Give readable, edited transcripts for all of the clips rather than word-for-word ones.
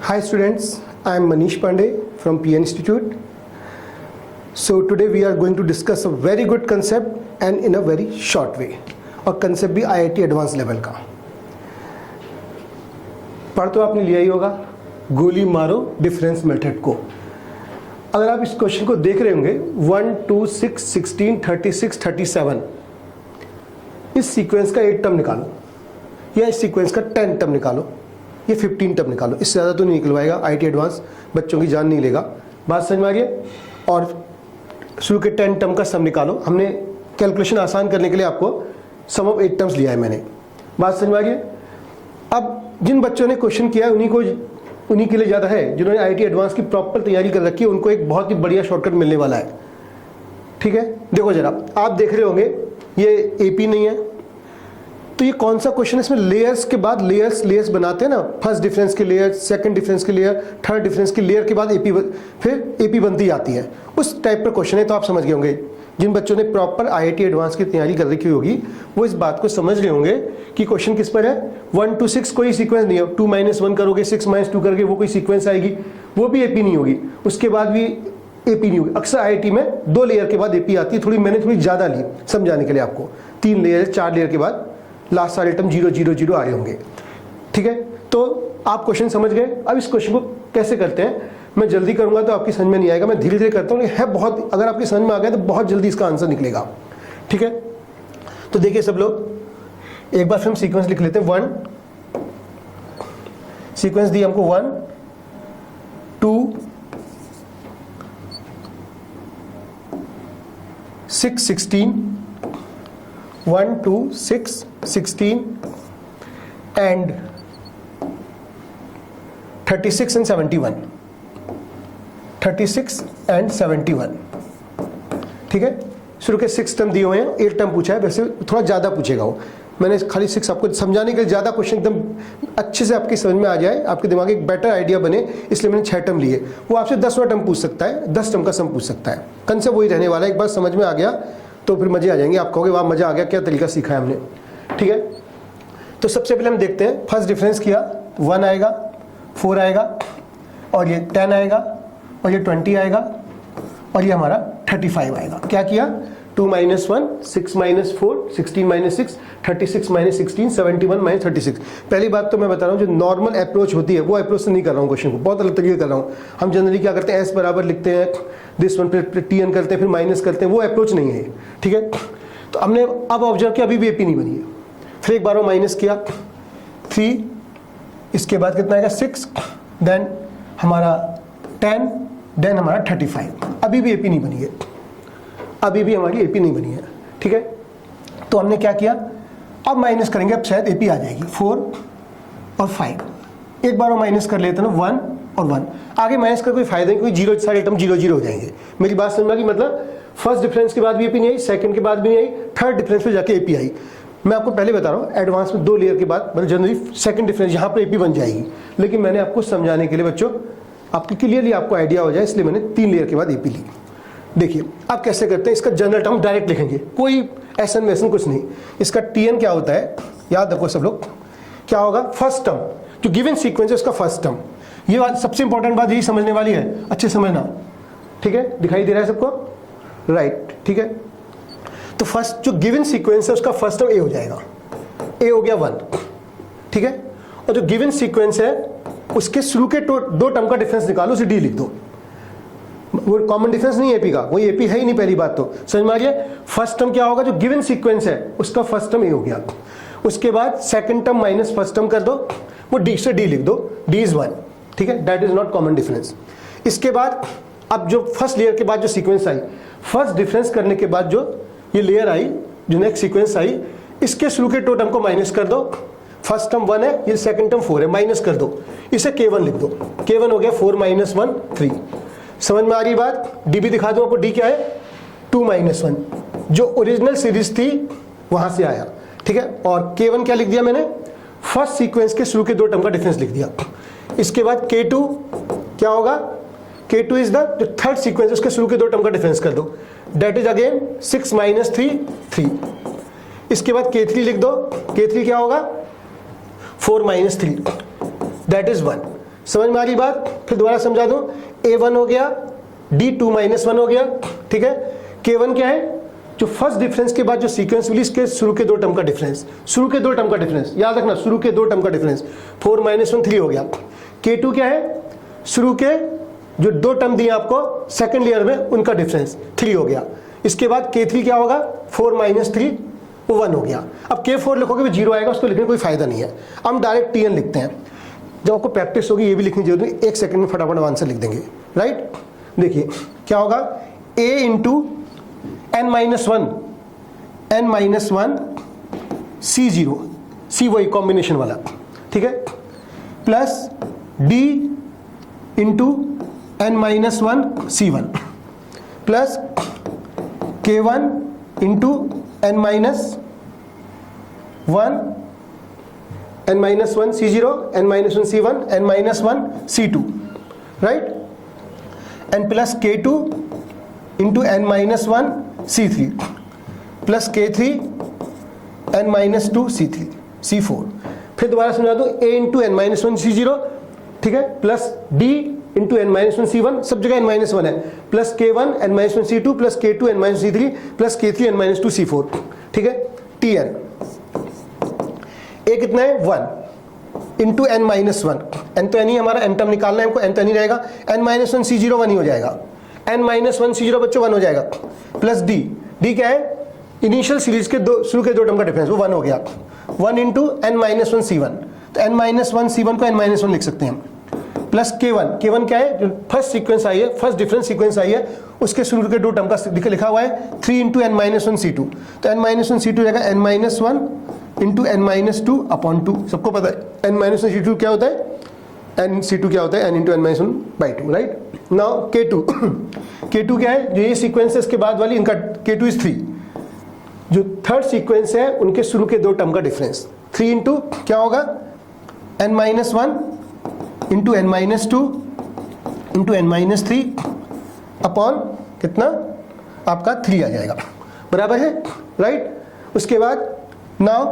Hi students, I am Manish Pandey from PN Institute. So today we are going to discuss a very good concept and in a very short way. और concept भी IIT advance level का। पढ़ तो आपने लिया ही होगा, गोली मारो डिफरेंस मेथड को। अगर आप इस क्वेश्चन को देख रहे होंगे 1, 2, 6, 16, 36, 37, इस सीक्वेंस का 8 टर्म निकालो या इस सीक्वेंस का 10 टर्म निकालो, ये 15 टर्म निकालो, इससे ज़्यादा तो नहीं निकलवाएगा। IIT एडवांस बच्चों की जान नहीं लेगा। बात समझ में आ रही है? और शुरू के 10 टर्म का सम निकालो। हमने कैलकुलेशन आसान करने के लिए आपको सम ऑफ 8 टर्म्स लिया है मैंने। बात समझ में आ रही है? अब जिन बच्चों ने क्वेश्चन किया है उन्हीं के लिए ज़्यादा है। जिन्होंने IIT एडवांस की प्रॉपर तैयारी कर रखी है उनको एक बहुत ही बढ़िया शॉर्टकट मिलने वाला है। ठीक है, देखो जरा, आप देख रहे होंगे ये AP नहीं है, तो ये कौन सा क्वेश्चन है? इसमें लेयर्स के बाद लेयर्स बनाते हैं ना, फर्स्ट डिफरेंस की लेयर, सेकंड डिफरेंस की लेयर, थर्ड डिफरेंस की लेयर के बाद फिर AP बनती जाती है, उस टाइप का क्वेश्चन है। तो आप समझ गए होंगे, जिन बच्चों ने प्रॉपर IIT एडवांस की तैयारी कर रखी होगी वो इस बात को समझ रहे होंगे कि क्वेश्चन किस पर है। 1 to 6 कोई सीक्वेंस नहीं है, 2 - 1 करोगे, 6 - 2 करोगे, वो कोई सीक्वेंस आएगी, वो भी AP नहीं होगी, उसके बाद भी AP नहीं होगी। अक्सर IIT में 2 लेयर के बाद AP आती है। मैंने थोड़ी ज़्यादा ली समझाने के लिए आपको। 3 लेयर 4 लेयर के बाद लास्ट सारे टर्म 0 0 0 आ रहे होंगे। ठीक है, तो आप क्वेश्चन समझ गए। अब इस क्वेश्चन को कैसे करते हैं मैं जल्दी करूंगा तो आपकी समझ में नहीं आएगा, मैं धीरे धीरे करता हूँ, है बहुत, अगर आपकी समझ में आ गया तो बहुत जल्दी इसका आंसर निकलेगा। ठीक है, तो देखिए सब लोग, एक बार फिर हम सीक्वेंस लिख लेते हैं। 1 सीक्वेंस दी हमको, 1 2 6 16, 1 2 6 16 and 36 and 71, 36 and 71। ठीक है, शुरू के 6 टर्म दिए हुए हैं, 8 टर्म पूछा है, वैसे थोड़ा ज़्यादा पूछेगा वो। मैंने खाली 6 आपको समझाने के लिए, ज़्यादा क्वेश्चन एकदम अच्छे से आपकी समझ में आ जाए, आपके दिमाग एक बेटर आइडिया बने, इसलिए मैंने 6 टर्म लिए। वो आपसे 10वां टर्म पूछ सकता है, 10 टर्म का सम पूछ सकता है। कंसेप्ट वही रहने वाला है। एक बार समझ में आ गया तो फिर मजे आ जाएंगे। आप कहोगे वाह मजा आ गया, क्या तरीका सीखा है हमने। ठीक है, तो सबसे पहले हम देखते हैं। फर्स्ट डिफरेंस किया, 1 आएगा, 4 आएगा, और ये 10 आएगा, और ये 20 आएगा, और ये हमारा 35 आएगा। क्या किया? 2 - 1 6 - 4 16 - 6 36 - 16 71 - 36। पहली बात तो मैं बता रहा हूँ, जो नॉर्मल अप्रोच होती है वो अप्रोच से नहीं कर रहा हूँ क्वेश्चन को, बहुत अलग तरीके कर रहा हूँ। हम जनरली क्या करते हैं, S बराबर लिखते हैं, दिस वन फिर TN करते हैं, फिर माइनस करते हैं, वो अप्रोच नहीं है। ठीक है, तो हमने अब ऑब्जर्व किया, अभी भी AP नहीं बनी है। फिर एक बार वो माइनस किया, 3, इसके बाद कितना आएगा 6, देन हमारा 10, देन हमारा 35। अभी भी AP नहीं बनी है, अभी भी हमारी AP नहीं बनी है। ठीक है, तो हमने क्या किया, अब माइनस करेंगे, अब शायद AP आ जाएगी। 4 और 5, एक बार वो माइनस कर लेते हैं ना, 1 और 1। आगे माइनस का कोई फायदा नहीं, कोई 0, सारे टर्म 0 0 हो जाएंगे। मेरी बात समझ में आ गई? मतलब फर्स्ट डिफरेंस के बाद भी AP नहीं आई, सेकंड के बाद भी नहीं आई, थर्ड डिफरेंस पे जाके AP आई। मैं आपको पहले बता रहा हूँ, एडवांस में 2 लेयर के बाद मतलब जनरली सेकंड डिफरेंस यहाँ पर AP बन जाएगी, लेकिन मैंने आपको समझाने के लिए बच्चों, आपकी क्लियरली आपको आइडिया हो जाए, इसलिए मैंने 3 लेयर के बाद AP ली। देखिए आप कैसे करते हैं, इसका जनरल टर्म डायरेक्ट लिखेंगे, कोई ऐसन वैसन कुछ नहीं। इसका TN क्या होता है, याद रखो सब लोग, क्या होगा? फर्स्ट टर्म, जो गिवन सीक्वेंस है उसका फर्स्ट टर्म। ये बात सबसे इंपॉर्टेंट बात, यही समझने वाली है, अच्छे समझना। ठीक है, दिखाई दे रहा है सबको? राइट, ठीक है। तो फर्स्ट जो गिवन सीक्वेंस है उसका फर्स्ट टर्म A हो जाएगा, A हो गया 1। ठीक है, और जो गिवन सीक्वेंस है उसके शुरू के 2 टर्म का डिफरेंस निकालो, उसे D लिख दो। वो कॉमन डिफरेंस नहीं AP का, वही AP है ही नहीं। पहली बात तो समझ में आ गया। फर्स्ट टर्म क्या होगा, जो गिवन सीक्वेंस है उसका फर्स्ट टर्म A हो गया। उसके बाद second term minus first term कर दो, वो D से D लिख दो, D इज 1। ठीक है, that is not common difference. इसके बाद अब जो फर्स्ट लेयर के बाद जो सीक्वेंस आई, फर्स्ट डिफरेंस करने के बाद जो ये लेयर आई, जो नेक्स्ट सीक्वेंस आई, इसके शुरू के 2 टर्म को माइनस कर दो। फर्स्ट टर्म 1 है, ये सेकंड टर्म 4 है, माइनस कर दो, इसे K1 लिख दो। K1 हो गया 4 - 1 3। समझ में आ रही बात? D भी दिखा दो आपको, D क्या है? 2 - 1, जो ओरिजिनल सीरीज थी वहां से आया। ठीक है, और K1 क्या लिख दिया मैंने? फर्स्ट सीक्वेंस के शुरू के 2 टर्म का डिफरेंस लिख दिया। इसके बाद K2 क्या होगा? K2 इज द जो थर्ड सीक्वेंस, उसके शुरू के 2 टर्म का डिफरेंस कर दो, दैट इज अगेन 6 - 3 3। इसके बाद K3 लिख दो, K3 क्या होगा? 4 - 3, दैट इज 1। समझ में आ रही बात? फिर दोबारा समझा दूं, A1 हो गया, D2 -1 हो गया, ठीक है। K1 क्या है? जो फर्स्ट डिफरेंस के बाद जो सीक्वेंस मिली इसके शुरू के दो टर्म का डिफरेंस, शुरू के दो टर्म का डिफरेंस, याद रखना शुरू के दो टर्म का डिफरेंस, 4 - 1 3 हो गया। K2 क्या है? शुरू के जो दो टर्म दिए आपको सेकंड लेयर में उनका डिफरेंस 3 हो गया। इसके बाद K3 क्या होगा? 4 - 3 वो 1 हो गया। अब K4 लिखोगे भी 0 आएगा, उसको लिखने में कोई फायदा नहीं है। हम डायरेक्ट Tn लिखते हैं। जब आपको प्रैक्टिस होगी ये भी लिखने की जरूरत नहीं, 1 सेकंड में फटाफट आंसर लिख देंगे, राइट। देखिए क्या होगा, A into n-1 C0, C वही कॉम्बिनेशन वाला, ठीक है, plus D into n-1 C1 plus K1 into n-1 C0 n-1 C1 n-1 C2, right, and plus K2 into n-1 C3 plus K3 n-2 C3 C4। फिर दोबारा समझा दूं, A into n-1 C0, ठीक है, plus D into n-1 C1, सब जगह n-1 है, plus K1 n-1 C2 plus K2 n-1 C3 plus K3 n-2 C4, ठीक है। Tn A कितना है? 1 इंटू n-1, n तो n ही हमारा, n टर्म निकालना है हमको, n तो n ही रहेगा, n-1 C0 1 ही हो जाएगा, n-1 C0 बच्चों 1 हो जाएगा, प्लस D क्या है? इनिशियल सीरीज के दो शुरू के दो टर्म का डिफरेंस, वो 1 हो गया, 1 इंटू n-1 C1, तो n-1 C1 को n-1 लिख सकते हैं, प्लस K1 क्या है? जो फर्स्ट सीक्वेंस आई है, फर्स्ट डिफरेंस सीक्वेंस आई है, उसके शुरू के दो टर्म का लिखा हुआ है 3 इंटू n-1 C2, तो n-1 C2 रहेगा n-1 इंटू n-2 अपॉन 2, सबको पता है n-1 C2 क्या होता है, n-C2 क्या होता है, n into n-1/2, right. Now K2 क्या है? जो ये सीक्वेंस है इसके बाद वाली, इनका K2 इज 3, जो थर्ड सीक्वेंस है उनके शुरू के दो टर्म का डिफरेंस, 3 इंटू क्या होगा, n-1 into n-2 into n-3 upon कितना आपका 3 आ जाएगा, बराबर है, राइट। उसके बाद नाउ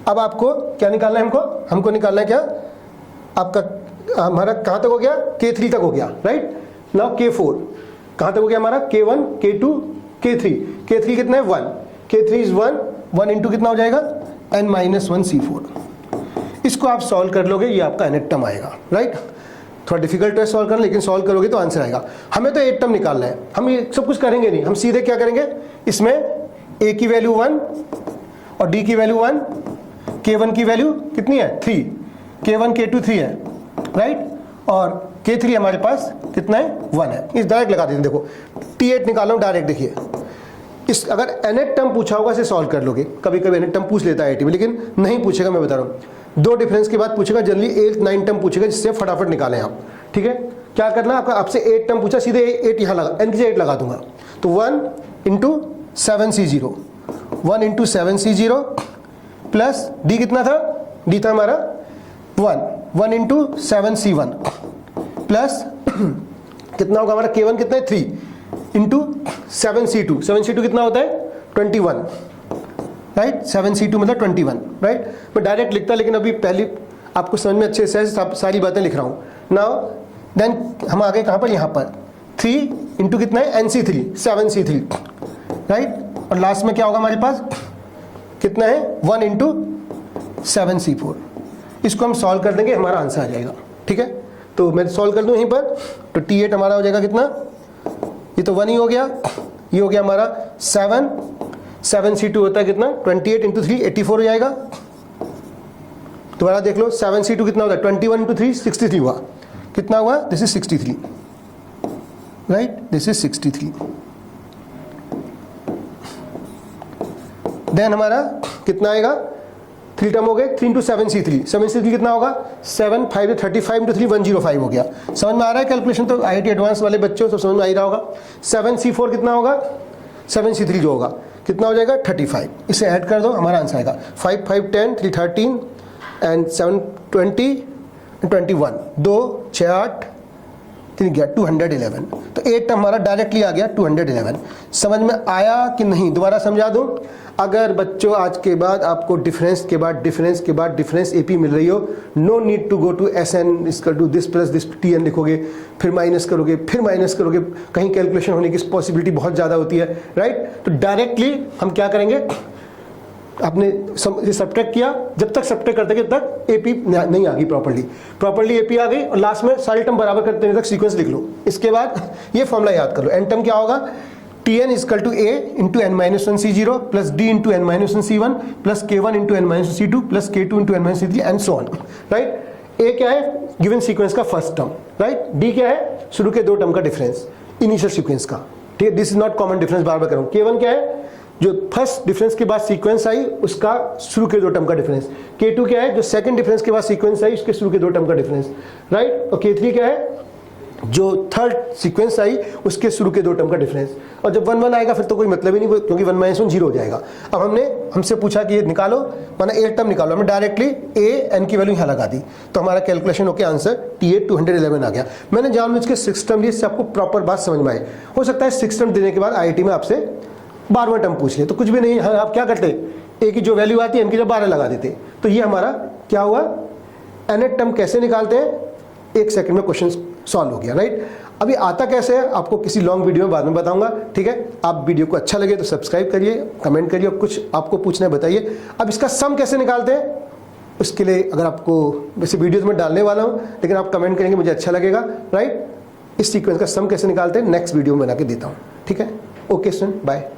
अब आपको क्या निकालना है? हमको निकालना है क्या आपका, हमारा कहाँ तक हो गया? K3 तक हो गया, राइट। नाउ K4 कहाँ तक हो गया हमारा? K1 K2 K3 कितना है? 1, K3 इज 1 इंटू कितना हो जाएगा? n-1 C4। इसको आप सॉल्व कर लोगे, ये आपका nth टर्म आएगा, राइट। थोड़ा डिफिकल्ट है सॉल्व करना, लेकिन सॉल्व करोगे तो आंसर आएगा। हमें तो 8 टर्म निकालना है, हम ये सब कुछ करेंगे नहीं, हम सीधे क्या करेंगे, इसमें A की वैल्यू 1 और D की वैल्यू 1, K1 की वैल्यू कितनी है? 3, K1 K2 3 है, राइट, और K3 हमारे पास कितना है? 1 है। इस डायरेक्ट लगा देते हैं, देखो T8 निकाल लो डायरेक्ट। देखिए इस अगर nth टर्म पूछा होगा इसे सॉल्व कर लोगे, कभी कभी nth टर्म पूछ लेता है IIT में, लेकिन नहीं पूछेगा, मैं बता रहा हूँ। दो डिफरेंस के बाद पूछेगा, जनरली 8 9 टर्म पूछेगा, जिससे फटाफट निकालें आप, ठीक है। क्या करना आपका, आपसे 8 टर्म पूछा, सीधे 8 यहाँ लगा, n की 8 लगा दूंगा, तो 1 into 7 C0, 1 into 7 C0 plus D कितना था? D था हमारा 1 इंटू 7 C1 प्लस कितना होगा हमारा? K1 कितना है? 3 इंटू 7 C2 कितना होता है? 21, राइट। 7 C2 मतलब 21, राइट। मैं डायरेक्ट लिखता, लेकिन अभी पहले आपको समझ में अच्छे से सारी बातें लिख रहा हूँ। नाउ देन हम आगे कहाँ पर? यहाँ पर 3 इंटू कितना है? NC3 7 C3, right. और लास्ट में क्या होगा हमारे पास? कितना है? 1 इंटू 7 C4। इसको हम सॉल्व कर देंगे, हमारा आंसर आ जाएगा, ठीक है। तो मैं सॉल्व कर दूं यहीं पर, तो T8 हमारा हो जाएगा कितना? ये तो 1 ही हो गया, ये हो गया हमारा 7 C2 होता है कितना? 28 इंटू 3 84 हो जाएगा। दोबारा देख लो, 7 C2 कितना होता है? 21 इंटू 3 63 हुआ। कितना हुआ? This is 63, right, this is 63। Then हमारा कितना आएगा? 3 टर्म हो गए, 3 इंटू 7 C3 कितना होगा? 7 5 35 इंटू 3 105 हो गया। समझ में आ रहा है कैलकुलेशन? तो IIT एडवांस वाले बच्चों तो समझ में आ ही रहा होगा। 7 C4 कितना होगा? 7 C3 जो होगा कितना हो जाएगा? 35। इसे ऐड कर दो, हमारा आंसर आएगा 5 5 10 3 13 एंड 7 20 21, 2 6 8 3 गया 211। तो 8 टर्म हमारा डायरेक्टली आ गया 211। समझ में आया कि नहीं? दोबारा समझा दूं। अगर बच्चों आज के बाद आपको डिफरेंस के बाद डिफरेंस के बाद डिफरेंस एपी मिल रही हो, no need to go to S N equal to this plus this T N लिखोगे, फिर माइनस करोगे, फिर माइनस करोगे, कहीं कैलकुलेशन होने की पॉसिबिलिटी बहुत ज़्यादा होती है, राइट? तो डायरेक्टली हम क्या करेंगे, आपने सब्ट्रैक्ट किया, जब तक सब्ट्रैक्ट करते तक एपी नहीं आ गई प्रॉपर्ली एपी आ गई, और लास्ट में सारे टर्म बराबर करते तक सीक्वेंस लिख लो। इसके बाद ये फॉर्मूला याद कर लो, एन टर्म क्या होगा, Tn is equal to A into n minus 1 C0 plus D into n minus 1 C1 plus K1 into n minus 1 C2 plus K2 into n minus C3 and so on, right? A क्या है, given sequence का first term, right? D क्या है, शुरू के दो term का difference initial sequence का, ठीक है? This is not common difference, बार बार करूँ। K1 क्या है, जो फर्स्ट डिफरेंस के बाद सीक्वेंस आई उसका शुरू के दो टर्म का डिफरेंस। K2 क्या है, जो सेकंड डिफरेंस के बाद सीक्वेंस आई उसके शुरू के दो टर्म का डिफरेंस, राइट? और K3 क्या है, जो थर्ड सीक्वेंस आई उसके शुरू के दो टर्म का डिफरेंस। और जब 1 1 आएगा फिर तो कोई मतलब ही नहीं, क्योंकि 1 माइनस 1 0 हो जाएगा। अब हमसे पूछा कि ये निकालो, माना 8 टर्म निकालो, हमने डायरेक्टली ए एन की वैल्यू यहाँ लगा दी, तो हमारा कैलकुलेशन होकर आंसर T8 211 आ गया। मैंने जानबूझ के 6 टर्म लिए, इससे आपको प्रॉपर बात समझ में आए। हो सकता है 6 टर्म देने के बाद IIT में आपसे 12वां टर्म पूछ ले, तो कुछ भी नहीं, आप क्या करते, ए की जो वैल्यू आती है एन की जब 12 लगा देते। तो ये हमारा क्या हुआ, nth टर्म कैसे निकालते हैं, 1 सेकंड में क्वेश्चन सॉल्व हो गया, राइट? अभी आता कैसे है आपको किसी लॉन्ग वीडियो में बाद में बताऊंगा, ठीक है? आप वीडियो को अच्छा लगे तो सब्सक्राइब करिए, कमेंट करिए, कुछ आपको पूछना है बताइए। अब इसका सम कैसे निकालते हैं, उसके लिए अगर आपको, वैसे वीडियो में डालने वाला हूं, लेकिन आप कमेंट करेंगे मुझे अच्छा लगेगा, राइट? इस सीक्वेंस का सम कैसे निकालते हैं नेक्स्ट वीडियो में बना के देता हूं, ठीक है? Okay student, bye.